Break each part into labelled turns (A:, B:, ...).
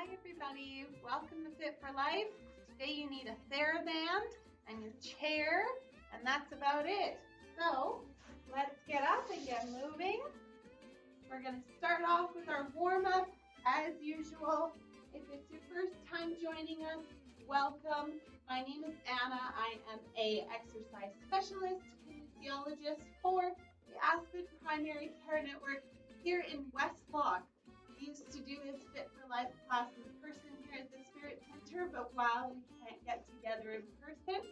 A: Hi everybody, welcome to Fit for Life. Today you need a TheraBand and your chair, and that's about it. So let's get up and get moving. We're going to start off with our warm-up as usual. If it's your first time joining us, welcome. My name is Anna. I am an exercise specialist, physiologist for the Aspen Primary Care Network here in Westlock. We used to do this Fit for Life class in person here at the Spirit Center, but while we can't get together in person,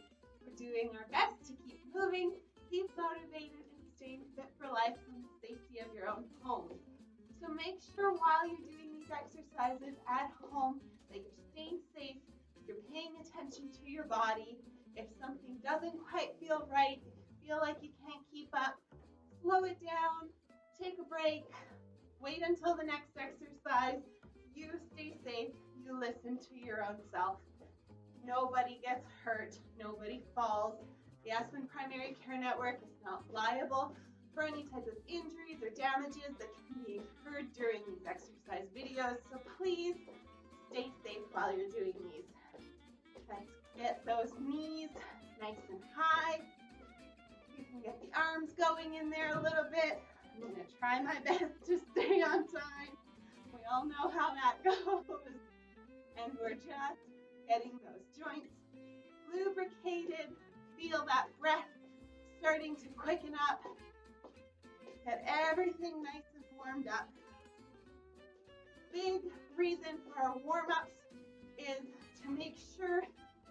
A: we're doing our best to keep moving, keep motivated, and staying fit for life from the safety of your own home. So make sure while you're doing these exercises at home that you're staying safe, you're paying attention to your body. If something doesn't quite feel right, if you feel like you can't keep up, slow it down, take a break, wait until the next exercise. You stay safe, you listen to your own self. Nobody gets hurt, nobody falls. The Aspen Primary Care Network is not liable for any type of injuries or damages that can be incurred during these exercise videos. So please stay safe while you're doing these. Let's get those knees nice and high. You can get the arms going in there a little bit. I'm going to try my best to stay on time. We all know how that goes. And we're just getting those joints lubricated. Feel that breath starting to quicken up. Get everything nice and warmed up. Big reason for our warm-ups is to make sure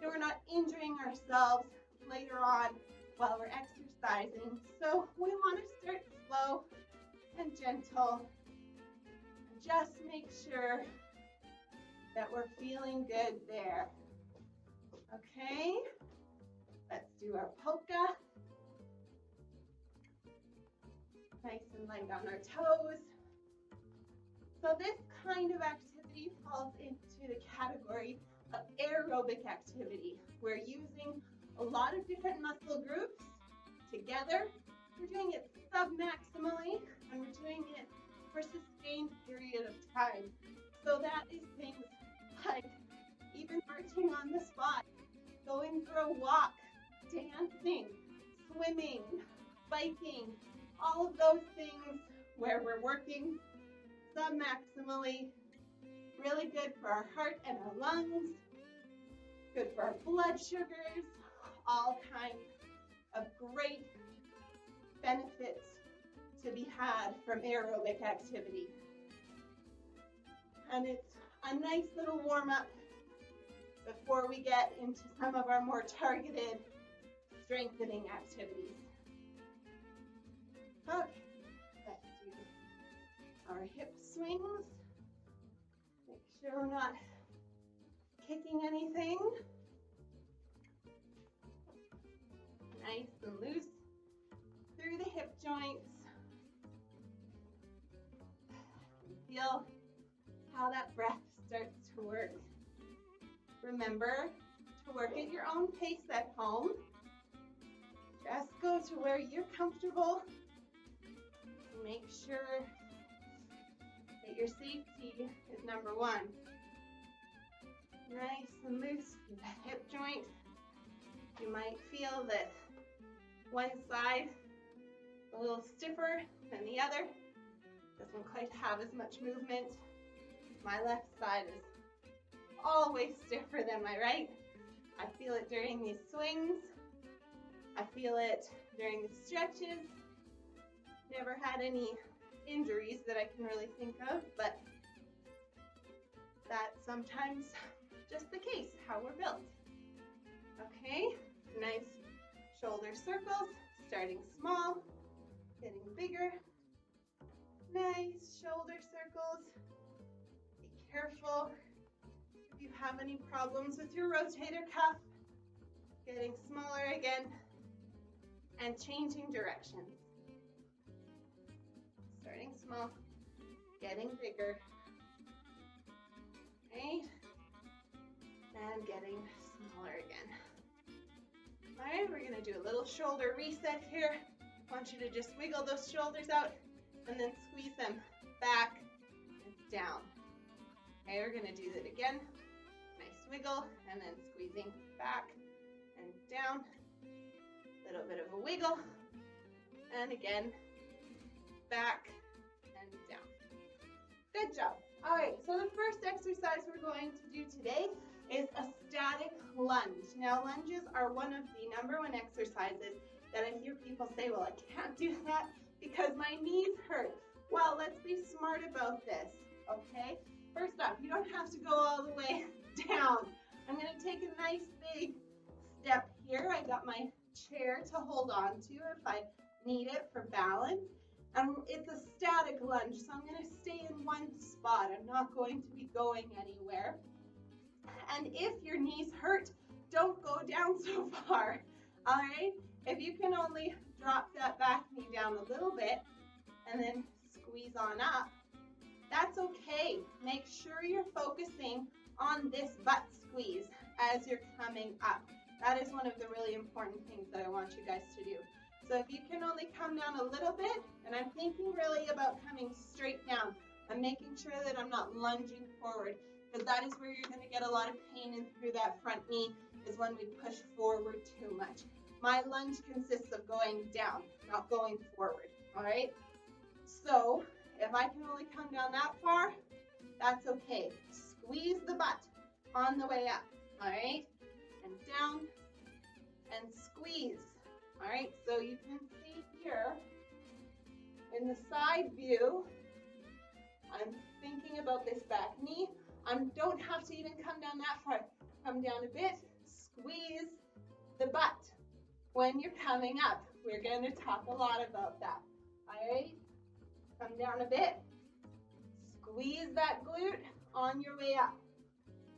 A: that we're not injuring ourselves later on while we're exercising. So we want to start slow and gentle and just make sure that we're feeling good there. Okay, let's do our polka. Nice and light on our toes. So this kind of activity falls into the category of aerobic activity. We're using a lot of different muscle groups together. We're doing it sub-maximally, and we're doing it for a sustained period of time. So that is things like even marching on the spot, going for a walk, dancing, swimming, biking, all of those things where we're working sub-maximally. Really good for our heart and our lungs, good for our blood sugars, all kinds of great benefits to be had from aerobic activity. And it's a nice little warm-up before we get into some of our more targeted strengthening activities. Okay, let's do our hip swings. Make sure we're not kicking anything. Nice and loose through the hip joints. Feel how that breath starts to work. Remember to work at your own pace at home. Just go to where you're comfortable. Make sure that your safety is number one. Nice and loose through the hip joint. You might feel that one side a little stiffer than the other. Doesn't quite have as much movement. My left side is always stiffer than my right. I feel it during these swings. I feel it during the stretches. Never had any injuries that I can really think of, but that's sometimes just the case, how we're built. Okay, nice shoulder circles, starting small, getting bigger. Nice shoulder circles. Be careful if you have any problems with your rotator cuff. Getting smaller again and changing directions. Starting small, getting bigger. Okay, and getting smaller again. All right, we're gonna do a little shoulder reset here. I want you to just wiggle those shoulders out and then squeeze them back and down. Okay, we're gonna do that again. Nice wiggle, and then squeezing back and down. A little bit of a wiggle, and again, back and down. Good job. All right, so the first exercise we're going to do today is a static lunge. Now, lunges are one of the #1 exercises that I hear people say, well, I can't do that because my knees hurt. Well, let's be smart about this, okay? First off, you don't have to go all the way down. I'm gonna take a nice big step here. I got my chair to hold on to if I need it for balance. It's a static lunge, so I'm gonna stay in one spot. I'm not going to be going anywhere. And if your knees hurt, don't go down so far, all right? If you can only drop that back knee down a little bit and then squeeze on up, that's okay. Make sure you're focusing on this butt squeeze as you're coming up. That is one of the really important things that I want you guys to do. So if you can only come down a little bit, and I'm thinking really about coming straight down. I'm making sure that I'm not lunging forward, because that is where you're going to get a lot of pain in through that front knee, is when we push forward too much. My lunge consists of going down, not going forward, all right? So if I can only come down that far, that's okay. Squeeze the butt on the way up, all right? And down and squeeze, all right? So you can see here in the side view, I'm thinking about this back knee. I don't have to even come down that far. Come down a bit, squeeze the butt when you're coming up. We're going to talk a lot about that, all right? Come down a bit, squeeze that glute on your way up.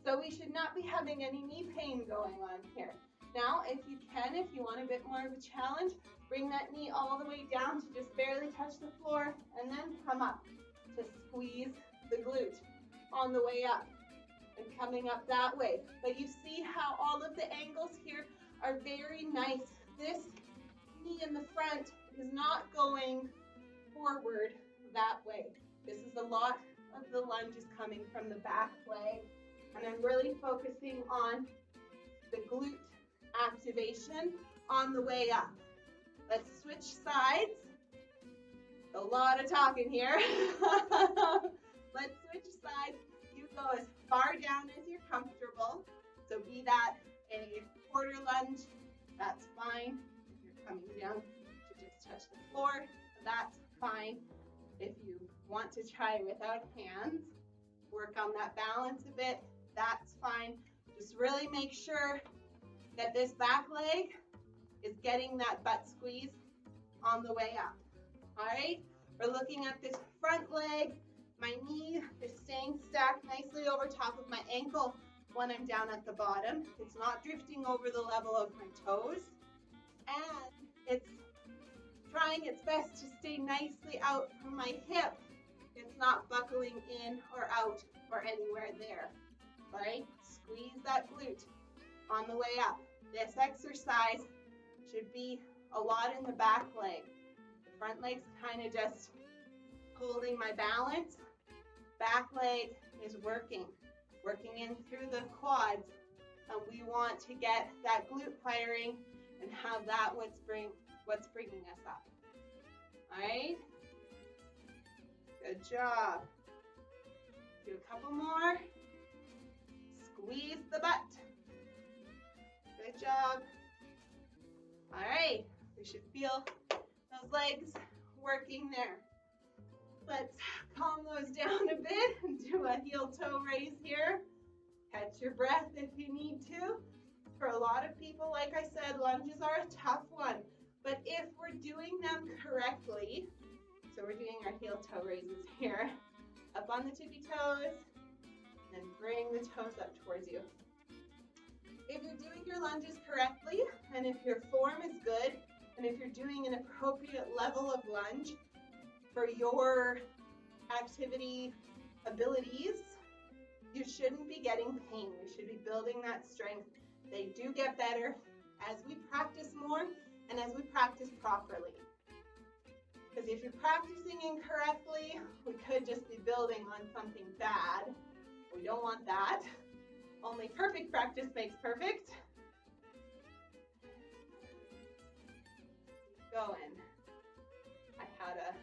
A: So we should not be having any knee pain going on here. Now, if you can, if you want a bit more of a challenge, bring that knee all the way down to just barely touch the floor, and then come up to squeeze the glute on the way up and coming up that way. But you see how all of the angles here are very nice. This knee in the front is not going forward that way. This is a lot of the lunge is coming from the back leg, and I'm really focusing on the glute activation on the way up. Let's switch sides. A lot of talking here. Let's switch sides. You go as far down as you're comfortable. So be that a quarter lunge, that's fine. If you're coming down to just touch the floor, that's fine. If you want to try without hands, work on that balance a bit, that's fine. Just really make sure that this back leg is getting that butt squeeze on the way up. All right, we're looking at this front leg. My knee is staying stacked nicely over top of my ankle when I'm down at the bottom. It's not drifting over the level of my toes, and it's trying its best to stay nicely out from my hip. It's not buckling in or out or anywhere there. All right, squeeze that glute on the way up. This exercise should be a lot in the back leg. The front leg's kind of just holding my balance. Back leg is working in through the quads, and we want to get that glute firing and have that what's bringing us up. All right, good job. Do a couple more. Squeeze the butt. Good job. All right, we should feel those legs working there. Let's calm those down a bit and do a heel-toe raise here. Catch your breath if you need to. For a lot of people, like I said, lunges are a tough one. But if we're doing them correctly, so we're doing our heel-toe raises here, up on the tippy toes, and then bring the toes up towards you. If you're doing your lunges correctly, and if your form is good, and if you're doing an appropriate level of lunge for your activity abilities, you shouldn't be getting pain. We should be building that strength. They do get better as we practice more and as we practice properly. Because if you're practicing incorrectly, we could just be building on something bad, We don't want that. Only perfect practice makes perfect. Keep going. I had a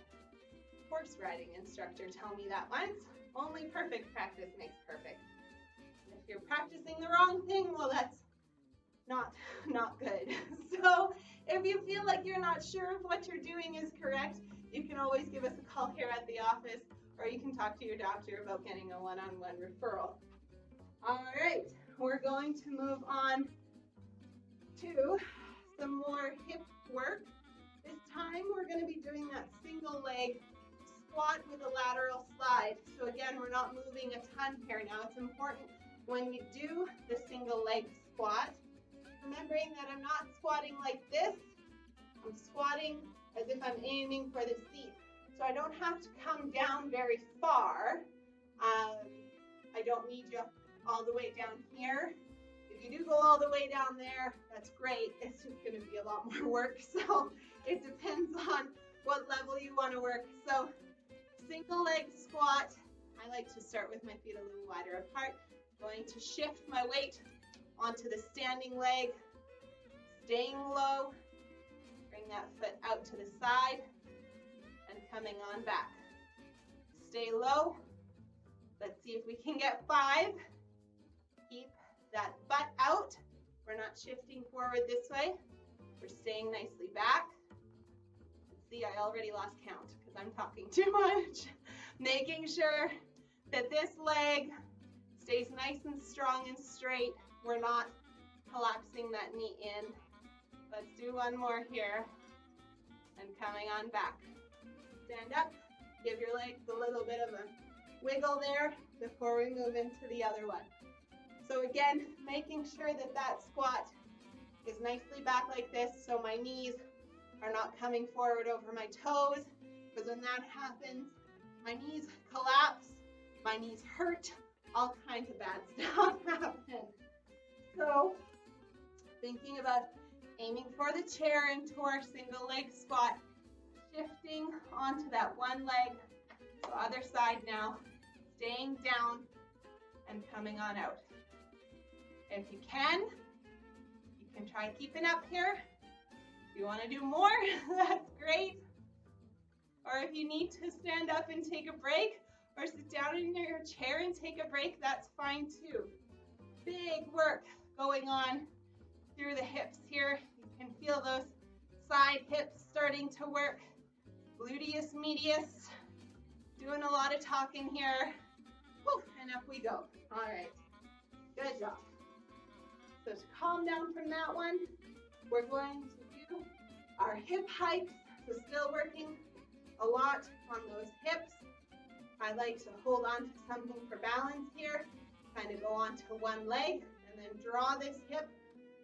A: horse riding instructor tell me that once. Only perfect practice makes perfect. If you're practicing the wrong thing, well, that's not good. So if you feel like you're not sure if what you're doing is correct, you can always give us a call here at the office, or you can talk to your doctor about getting a one-on-one referral. All right, we're going to move on to some more hip work. This time we're going to be doing that single leg squat with a lateral slide. So again, we're not moving a ton here. Now it's important when you do the single leg squat, remembering that I'm not squatting like this. I'm squatting as if I'm aiming for the seat. So I don't have to come down very far. I don't need you all the way down here. If you do go all the way down there, that's great. It's just going to be a lot more work. So it depends on what level you want to work. So single leg squat, I like to start with my feet a little wider apart. Going to shift my weight onto the standing leg, staying low. Bring that foot out to the side and coming on back. Stay low. Let's see if we can get 5. Keep that butt out. We're not shifting forward this way. We're staying nicely back. See, I already lost count because I'm talking too much. Making sure that this leg stays nice and strong and straight. We're not collapsing that knee in. Let's do one more here. And coming on back. Stand up. Give your legs a little bit of a wiggle there before we move into the other one. So again, making sure that that squat is nicely back like this so my knees are not coming forward over my toes, because when that happens, my knees collapse, my knees hurt, all kinds of bad stuff happen. So thinking about aiming for the chair into our single leg squat, shifting onto that one leg, so other side now, staying down and coming on out. If you can try keeping up here. If you want to do more, that's great. Or if you need to stand up and take a break, or sit down in your chair and take a break, that's fine too. Big work going on through the hips here. You can feel those side hips starting to work. Gluteus medius, doing a lot of talking here. Whew, and up we go. All right, good job. So to calm down from that one, we're going to do our hip hikes. So still working a lot on those hips. I like to hold on to something for balance here, kind of go onto one leg and then draw this hip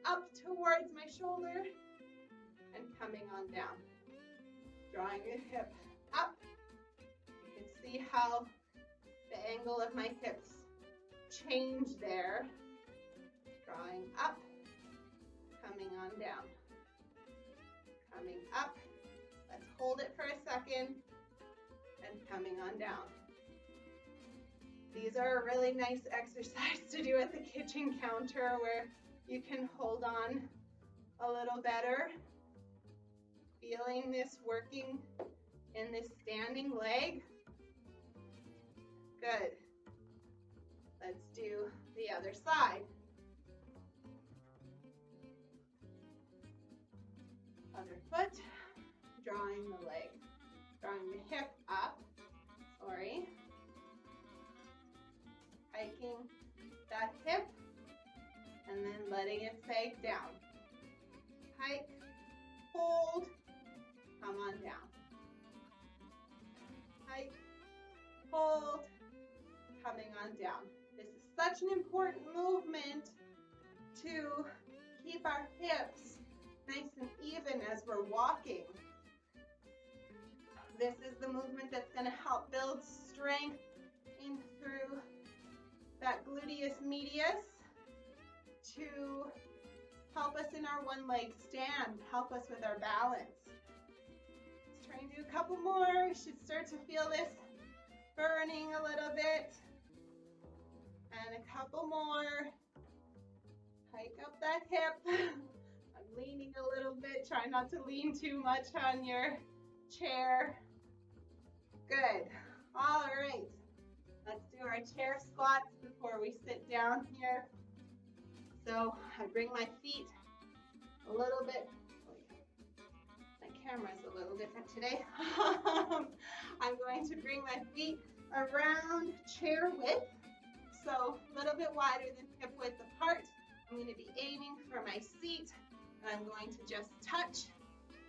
A: up towards my shoulder and coming on down. Drawing the hip up. You can see how the angle of my hips change there. Drawing up, coming on down. Coming up. Let's hold it for a second and coming on down. These are a really nice exercise to do at the kitchen counter where you can hold on a little better. Feeling this working in this standing leg. Good. Let's do the other side. Other foot, drawing the leg, drawing the hip up, hiking that hip, and then letting it sag down. Hike, hold, come on down. Hike, hold, coming on down. This is such an important movement to keep our hips nice and even as we're walking. This is the movement that's going to help build strength in through that gluteus medius to help us in our one leg stand, help us with our balance. Let's try and do a couple more. We should start to feel this burning a little bit. And a couple more. Hike up that hip. I'm leaning a little bit. Try not to lean too much on your chair. Good. All right. Let's do our chair squats before we sit down here. So I bring my feet a little bit. My camera's a little different today. I'm going to bring my feet around chair width. So a little bit wider than hip width apart. I'm going to be aiming for my seat. And I'm going to just touch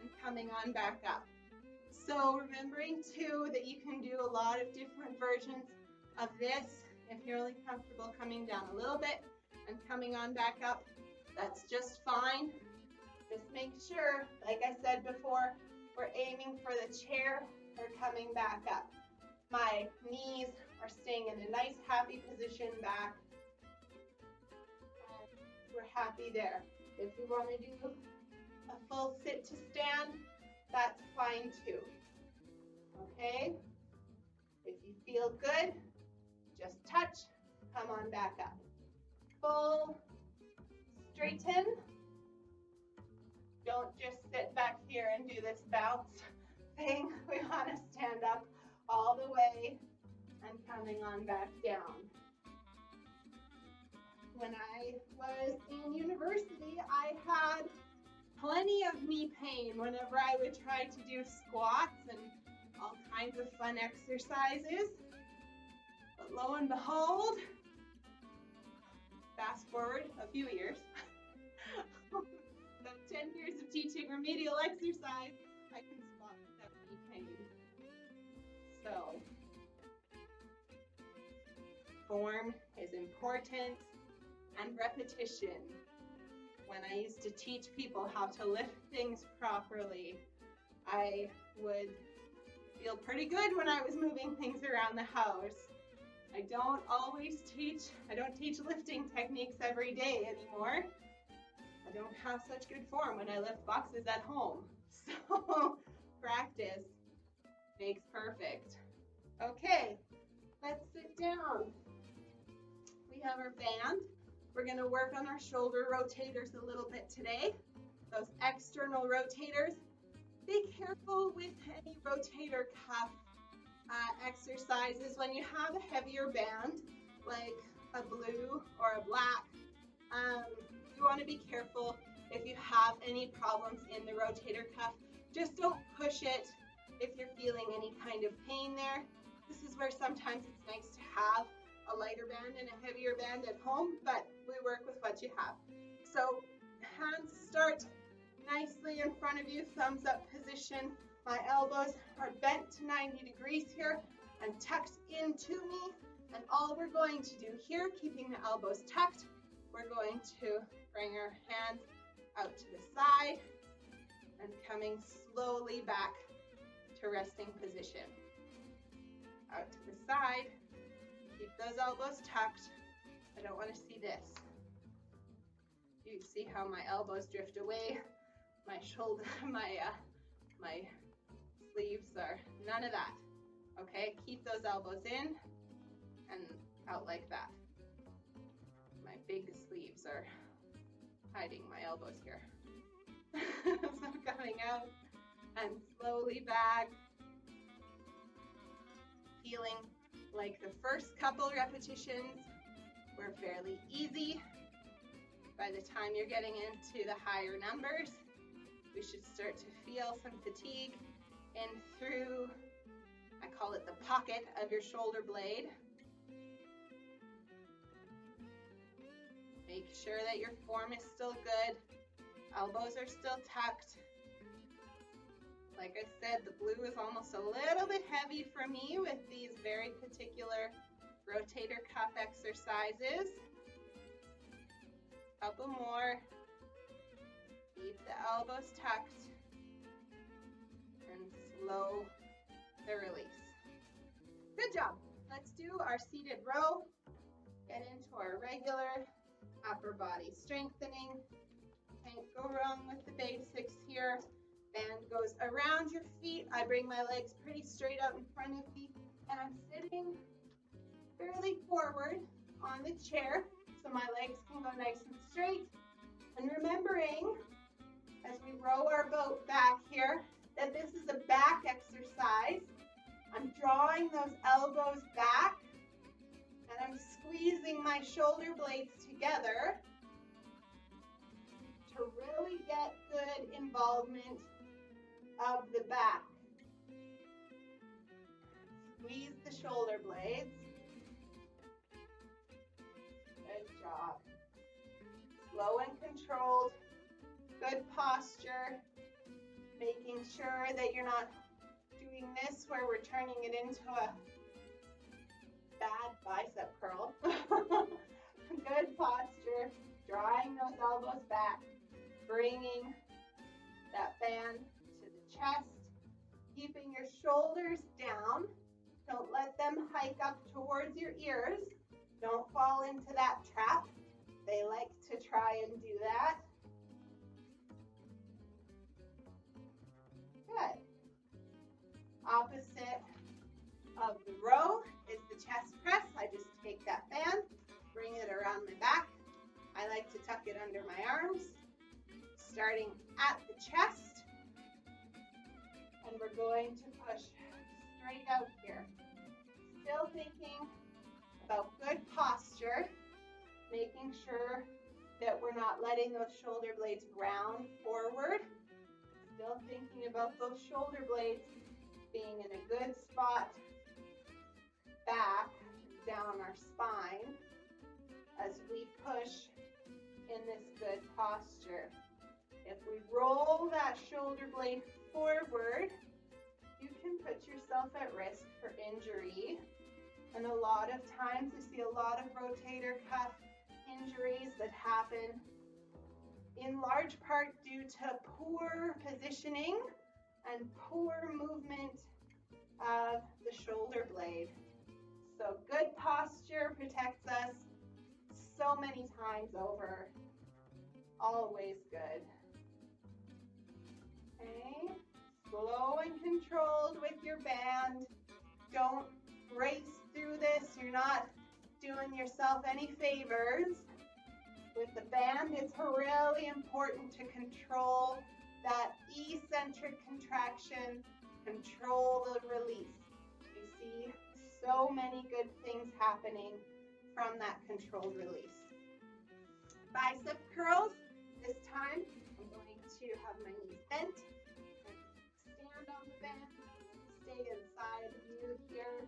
A: and coming on back up. So remembering too that you can do a lot of different versions of this. If you're really comfortable coming down a little bit and coming on back up, that's just fine. Just make sure, like I said before, we're aiming for the chair or coming back up. My knees are staying in a nice happy position back. And we're happy there. If you want to do a full sit to stand, that's fine too. Okay? If you feel good, just touch, come on back up. Full straighten. Don't just sit back here and do this bounce thing. We want to stand up all the way and coming on back down. When I was in university, I had plenty of knee pain whenever I would try to do squats and all kinds of fun exercises. But lo and behold, fast forward a few years, about 10 years of teaching remedial exercise, I can squat without knee pain. So, form is important and repetition. When I used to teach people how to lift things properly, I would feel pretty good when I was moving things around the house. I don't teach lifting techniques every day anymore. I don't have such good form when I lift boxes at home. So practice makes perfect. Okay, let's sit down. We have our band. We're going to work on our shoulder rotators a little bit today. Those external rotators. Be careful with any rotator cuff exercises. When you have a heavier band, like a blue or a black, you want to be careful if you have any problems in the rotator cuff. Just don't push it if you're feeling any kind of pain there. This is where sometimes it's nice to have a lighter band and a heavier band at home, but we work with what you have. So hands start nicely in front of you, thumbs up position. My elbows are bent to 90 degrees here and tucked into me. And all we're going to do here, keeping the elbows tucked, we're going to bring our hands out to the side and coming slowly back to resting position. Out to the side. Keep those elbows tucked. I don't want to see this. You see how my elbows drift away? My shoulder, my sleeves are none of that. Okay, keep those elbows in and out like that. My big sleeves are hiding my elbows here. So coming out and slowly back. Feeling like the first couple repetitions were fairly easy. By the time you're getting into the higher numbers, we should start to feel some fatigue in through, I call it the pocket of your shoulder blade. Make sure that your form is still good. Elbows are still tucked. Like I said, the blue is almost a little bit heavy for me with these very particular rotator cuff exercises. Couple more. Keep the elbows tucked and slow the release. Good job. Let's do our seated row. Get into our regular upper body strengthening. Can't go wrong with the basics here. Band goes around your feet. I bring my legs pretty straight out in front of me, and I'm sitting fairly forward on the chair so my legs can go nice and straight. And remembering, as we row our boat back here, that this is a back exercise. I'm drawing those elbows back and I'm squeezing my shoulder blades together to really get good involvement of the back. Squeeze the shoulder blades. Good job. Slow and controlled. Good posture. Making sure that you're not doing this where we're turning it into a bad bicep curl. Good posture. Drawing those elbows back. Bringing that band to the chest. Keeping your shoulders down. Don't let them hike up towards your ears. Don't fall into that trap. They like to try and do that. Good. Opposite of the row is the chest press. I just take that band, bring it around my back. I like to tuck it under my arms, starting at the chest. And we're going to push straight out here. Still thinking about good posture, making sure that we're not letting those shoulder blades round forward. Still thinking about those shoulder blades being in a good spot back down our spine as we push in this good posture. If we roll that shoulder blade forward, you can put yourself at risk for injury. And a lot of times we see a lot of rotator cuff injuries that happen in large part due to poor positioning and poor movement of the shoulder blade. So good posture protects us so many times over. Always good. Okay. Slow and controlled with your band. Don't race through this. You're not doing yourself any favors. With the band, it's really important to control that eccentric contraction, control the release. You see so many good things happening from that controlled release. Bicep curls. This time, I'm going to have my knees bent. Stand on the band. Stay inside of you here.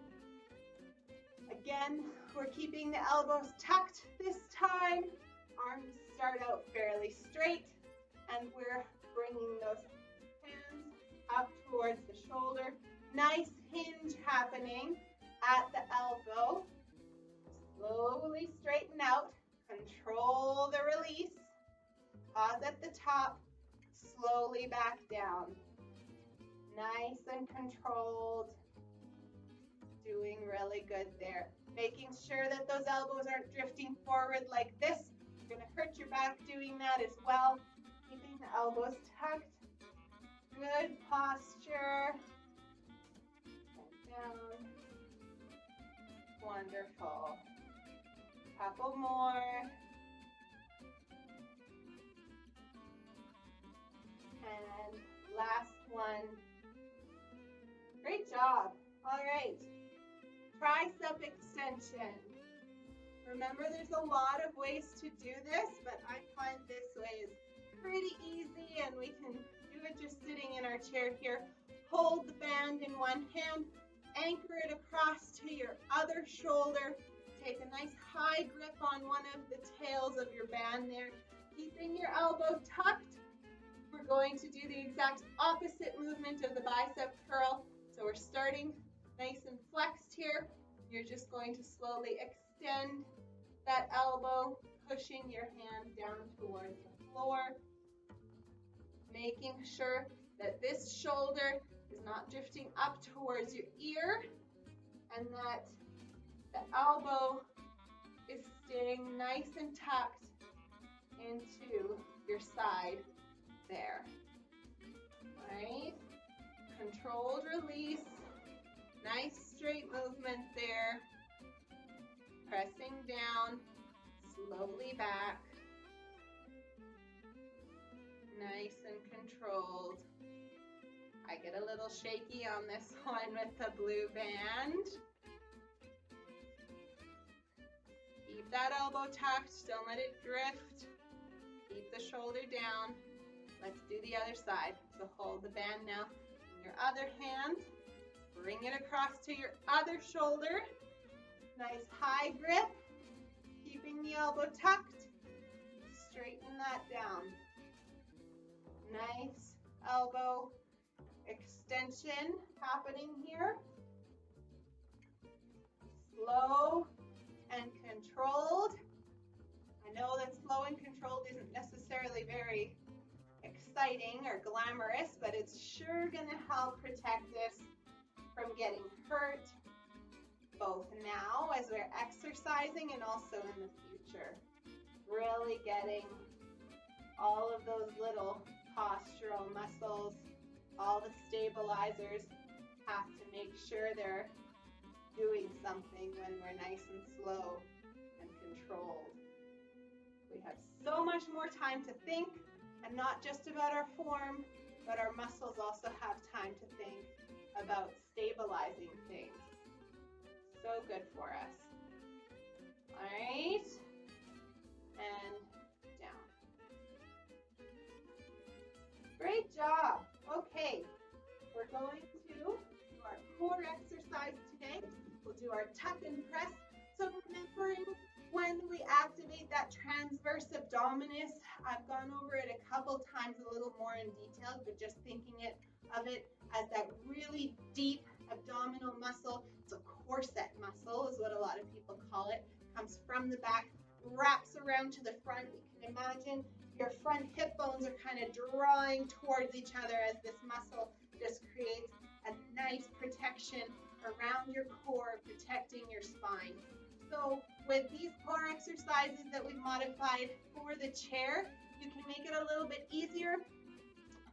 A: Again, we're keeping the elbows tucked this time. Arms start out fairly straight, and we're bringing those hands up towards the shoulder. Nice hinge happening at the elbow. Slowly straighten out. Control the release. Pause at the top. Slowly back down. Nice and controlled. Doing really good there. Making sure that those elbows aren't drifting forward like this. You're going to hurt your back doing that as well. Keeping the elbows tucked. Good posture. And down. Wonderful. Couple more. And last one. Great job. All right. Tricep extension. Remember, there's a lot of ways to do this, but I find this way is pretty easy, and we can do it just sitting in our chair here. Hold the band in one hand, anchor it across to your other shoulder. Take a nice high grip on one of the tails of your band there, keeping your elbow tucked. We're going to do the exact opposite movement of the bicep curl. So we're starting nice and flexed here. You're just going to slowly extend that elbow, pushing your hand down towards the floor, making sure that this shoulder is not drifting up towards your ear, and that the elbow is staying nice and tucked into your side there. All right, controlled release, nice straight movement there. pressing down, slowly back. Nice and controlled. I get a little shaky on this one with the blue band. Keep that elbow tucked, don't let it drift. Keep the shoulder down. Let's do the other side. So hold the band now in your other hand. Bring it across to your other shoulder. Nice high grip. Keeping the elbow tucked. Straighten that down. Nice elbow extension happening here. Slow and controlled. I know that slow and controlled isn't necessarily very exciting or glamorous, but it's sure going to help protect us from getting hurt, both now as we're exercising and also in the future. Really getting all of those little postural muscles, all the stabilizers have to make sure they're doing something when we're nice and slow and controlled. We have so much more time to think, and not just about our form, but our muscles also have time to think about stabilizing things. So good for us. All right, and down. Great job. Okay, we're going to do our core exercise today. We'll do our tuck and press. So remembering when we activate that transverse abdominis, I've gone over it a couple times a little more in detail, but just thinking of it as that really deep abdominal muscle. It's a corset muscle is what a lot of people call it. Comes from the back, wraps around to the front. You can imagine your front hip bones are kind of drawing towards each other as this muscle just creates a nice protection around your core, protecting your spine. So with these core exercises that we've modified for the chair, you can make it a little bit easier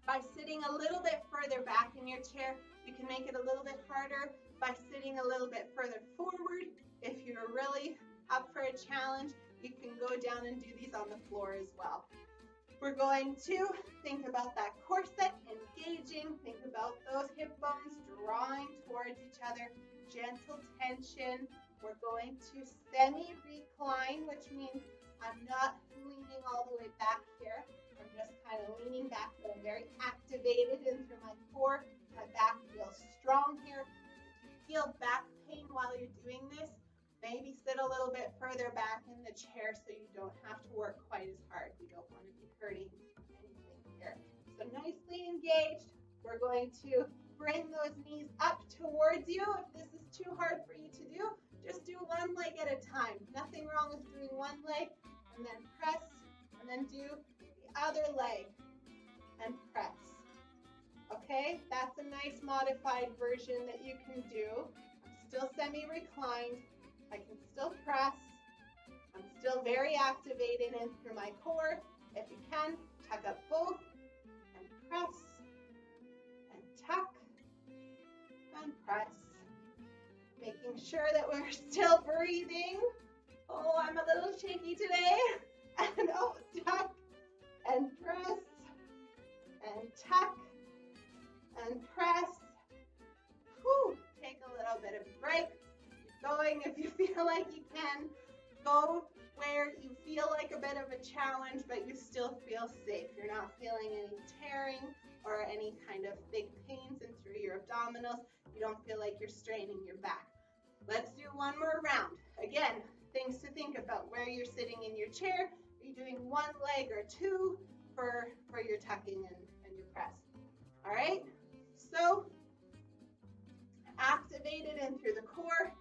A: by sitting a little bit further back in your chair. You can make it a little bit harder by sitting a little bit further forward. If you're really up for a challenge, you can go down and do these on the floor as well. We're going to think about that corset engaging. Think about those hip bones drawing towards each other. Gentle tension. We're going to semi-recline, which means I'm not leaning all the way back here. I'm just kind of leaning back, but I'm very activated in through my core. My back feels strong here. If you feel back pain while you're doing this, maybe sit a little bit further back in the chair so you don't have to work quite as hard. We don't want to be hurting anything here. So nicely engaged. We're going to bring those knees up towards you. If this is too hard for you to do, just do one leg at a time. Nothing wrong with doing one leg and then press, and then do the other leg and press. Okay, that's a nice modified version that you can do. I'm still semi-reclined. I can still press. I'm still very activated in through my core. If you can, tuck up both and press and tuck and press. Making sure that we're still breathing. Oh, I'm a little shaky today. And tuck and press and tuck and press. Whew, take a little bit of a break. Keep going if you feel like you can. Go where you feel like a bit of a challenge, but you still feel safe. You're not feeling any tearing or any kind of big pains in through your abdominals. You don't feel like you're straining your back. Let's do one more round. Again, things to think about: where you're sitting in your chair. Are you doing one leg or two for your tucking and your press? All right, so activated in through the core,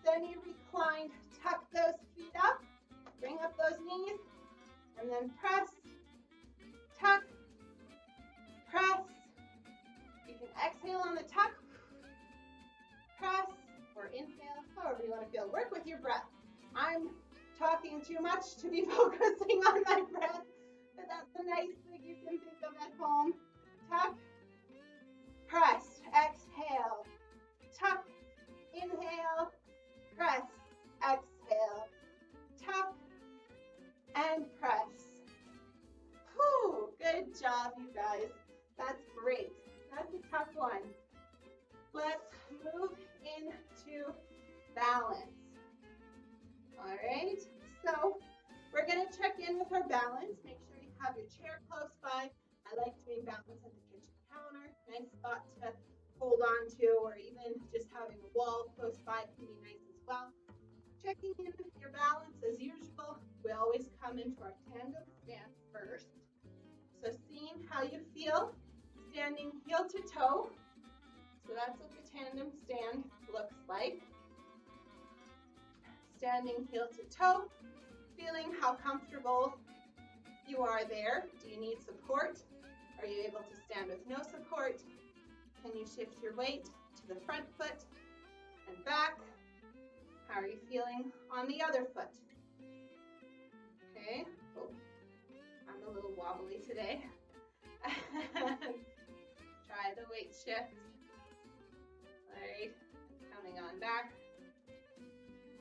A: semi-reclined, tuck those feet up, bring up those knees, and then press, tuck, press. You can exhale on the tuck, press, or inhale, however you want to feel. Work with your breath. I'm talking too much to be focusing on my breath, but that's a nice thing you can think of at home. Tuck, press, exhale, tuck, inhale, press, exhale. tough one. Let's move into balance. All right, so we're gonna check in with our balance. Make sure you have your chair close by. I like to be balanced at the kitchen counter. Nice spot to hold on to, or even just having a wall close by can be nice as well. Checking in with your balance as usual. We always come into our tandem stand first. So seeing how you feel standing heel to toe. So that's what the tandem stand looks like. Standing heel to toe, feeling how comfortable you are there. Do you need support? Are you able to stand with no support? Can you shift your weight to the front foot and back? How are you feeling on the other foot? Okay, oh, I'm a little wobbly today. Try the weight shift. All right, coming on back.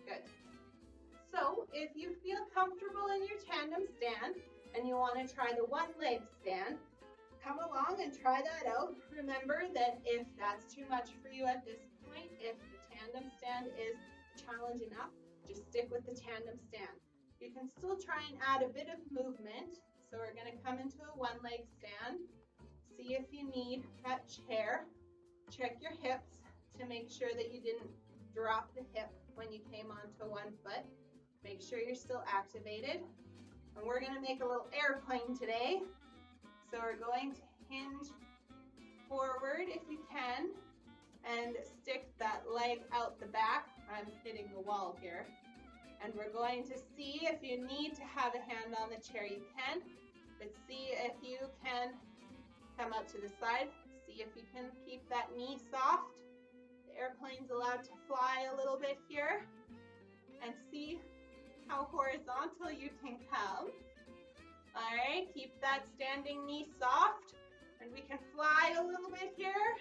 A: Good. So if you feel comfortable in your tandem stand and you want to try the one leg stand, come along and try that out. Remember that if that's too much for you at this point, if the tandem stand is challenge enough, just stick with the tandem stand. You can still try and add a bit of movement. So we're going to come into a one leg stand. See if you need that chair. Check your hips to make sure that you didn't drop the hip when you came onto one foot. Make sure you're still activated. And we're going to make a little airplane today. So we're going to hinge forward if you can and stick that leg out the back. I'm hitting the wall here. And we're going to see if you need to have a hand on the chair, you can. But see if you can come out to the side. See if you can keep that knee soft. The airplane's allowed to fly a little bit here. And see how horizontal you can come. All right, keep that standing knee soft. And we can fly a little bit here.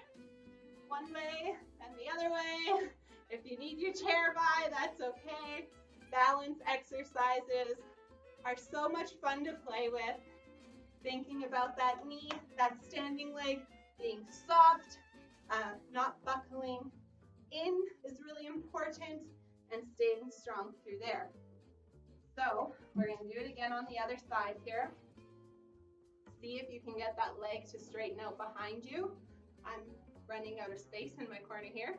A: One way and the other way. If you need your chair by, that's okay. Balance exercises are so much fun to play with. Thinking about that knee, that standing leg being soft, not buckling in is really important, and staying strong through there. So we're going to do it again on the other side here. See if you can get that leg to straighten out behind you. I'm running out of space in my corner here.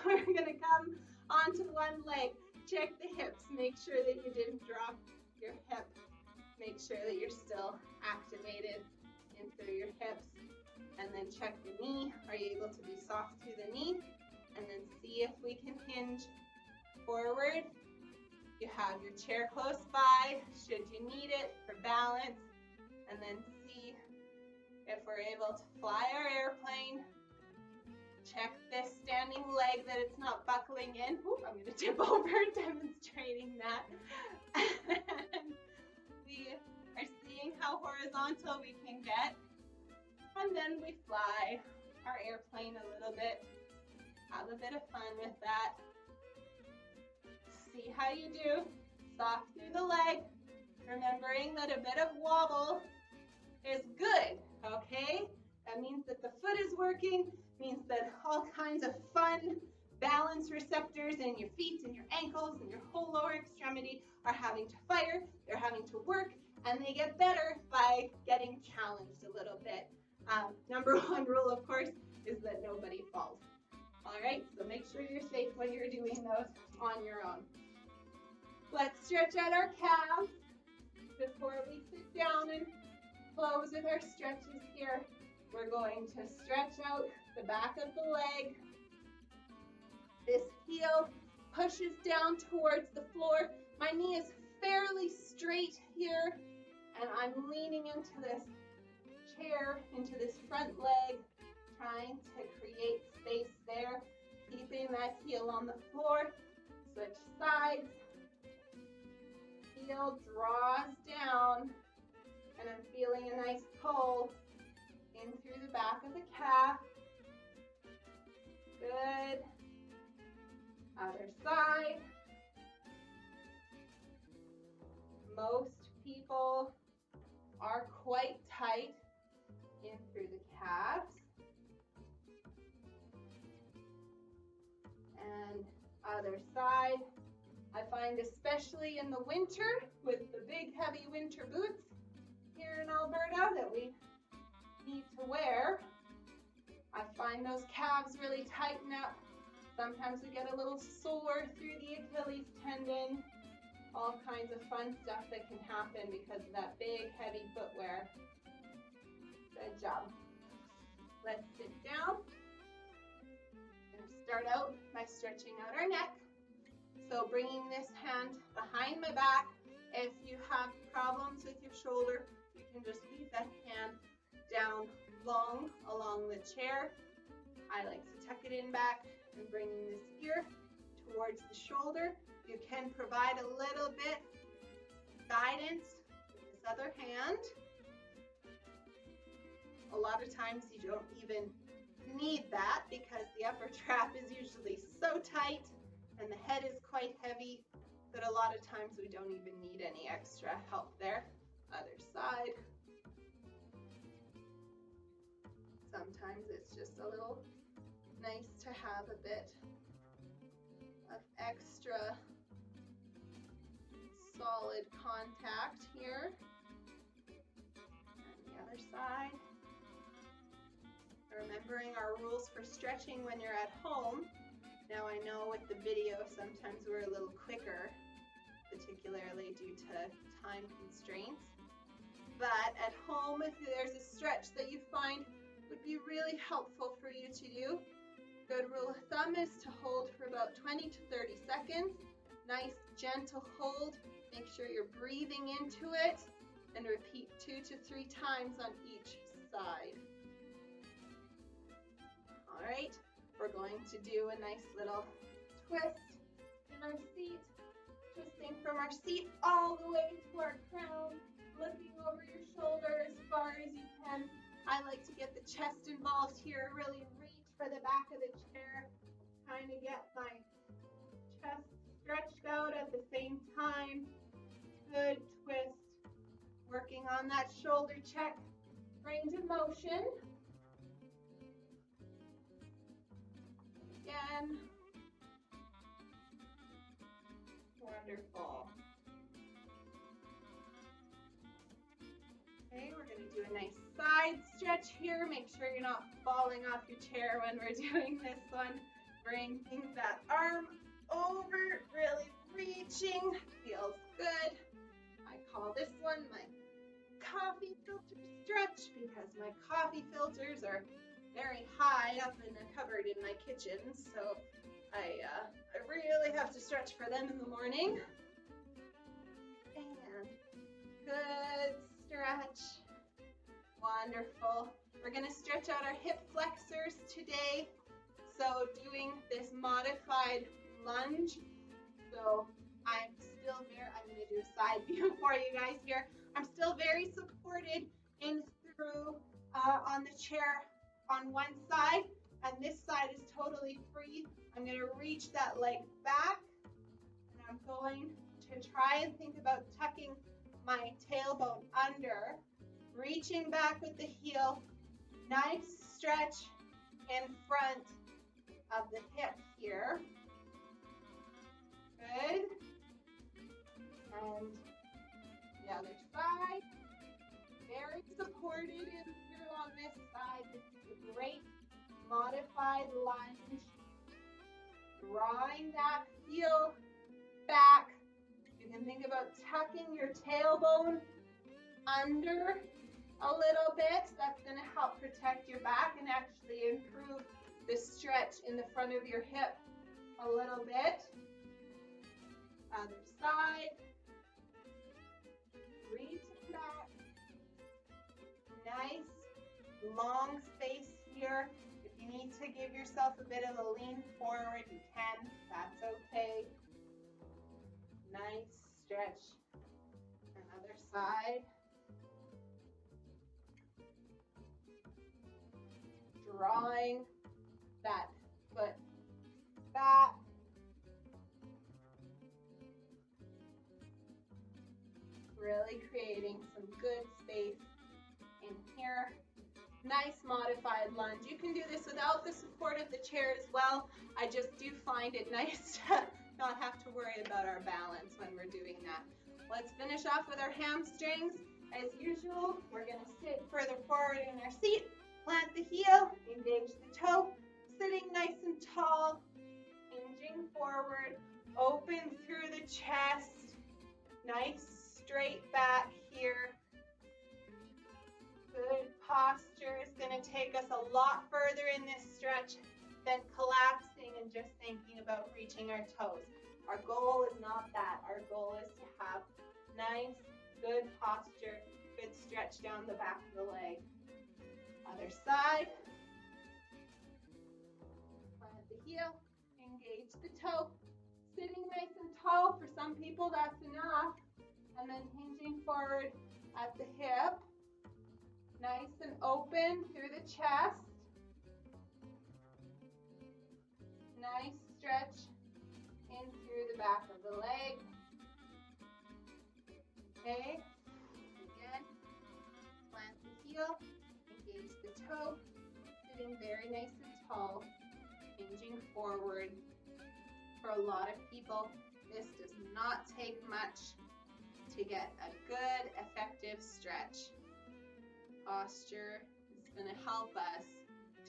A: We're going to come onto one leg. Check the hips. Make sure that you didn't drop your hip. Make sure that you're still activated in through your hips. And then check the knee. Are you able to be soft through the knee? And then see if we can hinge forward. You have your chair close by, should you need it for balance. And then see if we're able to fly our airplane. Check this standing leg that it's not buckling in. Ooh, I'm going to tip over demonstrating that. And we are seeing how horizontal we can get. And then we fly our airplane a little bit. Have a bit of fun with that. See how you do. Soft through the leg. Remembering that a bit of wobble is good, okay? That means that the foot is working, means that all kinds of fun balance receptors in your feet and your ankles and your whole lower extremity are having to fire, they're having to work, and they get better by getting challenged a little bit. Number one rule, of course, is that nobody falls. All right, so make sure you're safe when you're doing those on your own. Let's stretch out our calves before we sit down and close with our stretches here. We're going to stretch out the back of the leg. This heel pushes down towards the floor. My knee is fairly straight here, and I'm leaning into this chair, into this front leg, trying to create space there, keeping that heel on the floor. Switch sides. Heel draws down, and I'm feeling a nice pull in through the back of the calf. Good. Other side. Most people are quite tight in through the calves. Other side. I find especially in the winter with the big heavy winter boots here in Alberta that we need to wear, I find those calves really tighten up. Sometimes we get a little sore through the Achilles tendon. All kinds of fun stuff that can happen because of that big heavy footwear. Good job. Let's sit down and start out by stretching out our neck. So bringing this hand behind my back. If you have problems with your shoulder, you can just leave that hand down long along the chair. I like to tuck it in back and bringing this ear towards the shoulder. You can provide a little bit of guidance with this other hand. A lot of times you don't even need that because the upper trap is usually so tight and the head is quite heavy that a lot of times we don't even need any extra help there. Other side. Sometimes it's just a little nice to have a bit of extra solid contact here. And the other side. Remembering our rules for stretching when you're at home. Now I know with the video sometimes we're a little quicker, particularly due to time constraints. But at home, if there's a stretch that you find would be really helpful for you to do, good rule of thumb is to hold for about 20 to 30 seconds. Nice gentle hold. Make sure you're breathing into it and repeat 2 to 3 times on each side. All right. We're going to do a nice little twist in our seat, twisting from our seat all the way to our crown, looking over your shoulder as far as you can. I like to get the chest involved here, really reach for the back of the chair, trying to get my chest stretched out at the same time. Good twist, working on that shoulder check, range of motion. Again. Wonderful. Okay, we're going to do a nice side stretch here. Make sure you're not falling off your chair when we're doing this one. Bringing that arm over, really reaching. Feels good. I call this one my coffee filter stretch because my coffee filters are very high up in the cupboard in my kitchen, so I really have to stretch for them in the morning. And good stretch. Wonderful. We're going to stretch out our hip flexors today. So doing this modified lunge. So I'm going to do a side view for you guys here. I'm still very supported in through on the chair on one side, and this side is totally free. I'm going to reach that leg back, and I'm going to try and think about tucking my tailbone under, reaching back with the heel, nice stretch in front of the hip here. Good. And the other side, very supported in through on this side. This is a great modified lunge. Drawing that heel back. You can think about tucking your tailbone under a little bit. That's going to help protect your back and actually improve the stretch in the front of your hip a little bit. Other side. Reaching back. Nice long space here. If you need to give yourself a bit of a lean forward, you can. That's okay. Nice stretch. Another side. Drawing that foot back. Really creating some good space in here. Nice modified lunge. You can do this without the support of the chair as well. I just do find it nice to not have to worry about our balance when we're doing that. Let's finish off with our hamstrings. As usual, we're going to sit further forward in our seat, plant the heel, engage the toe, sitting nice and tall, hinging forward, open through the chest, nice straight back here. Good posture is going to take us a lot further in this stretch than collapsing and just thinking about reaching our toes. Our goal is not that. Our goal is to have nice, good posture, good stretch down the back of the leg. Other side. Plant the heel, engage the toe. Sitting nice and tall. For some people, that's enough. And then hinging forward at the hip. Nice and open through the chest. Nice stretch in through the back of the leg. Okay. Again, plant the heel, engage the toe, sitting very nice and tall, hinging forward. For a lot of people, this does not take much to get a good, effective stretch. Posture is going to help us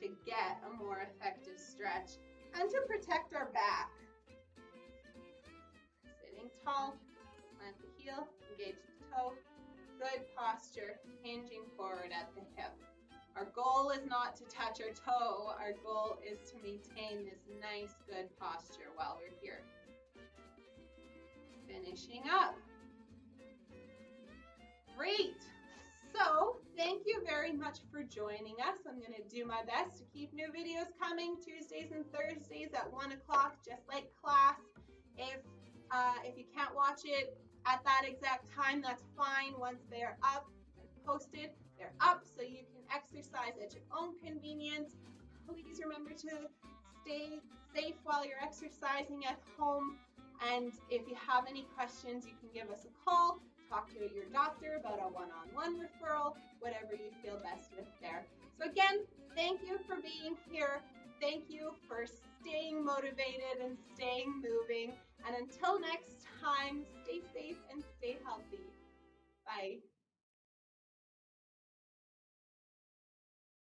A: to get a more effective stretch and to protect our back. Sitting tall, plant the heel, engage the toe, good posture, hinging forward at the hip. Our goal is not to touch our toe, our goal is to maintain this nice, good posture while we're here. Finishing up. Great. So, thank you very much for joining us. I'm going to do my best to keep new videos coming Tuesdays and Thursdays at 1 o'clock, just like class. If you can't watch it at that exact time, that's fine. Once they are up and posted, they're up so you can exercise at your own convenience. Please remember to stay safe while you're exercising at home. And if you have any questions, you can give us a call. Talk to your doctor about a one-on-one referral, whatever you feel best with there. So again, thank you for being here. Thank you for staying motivated and staying moving. And until next time, stay safe and stay healthy. Bye.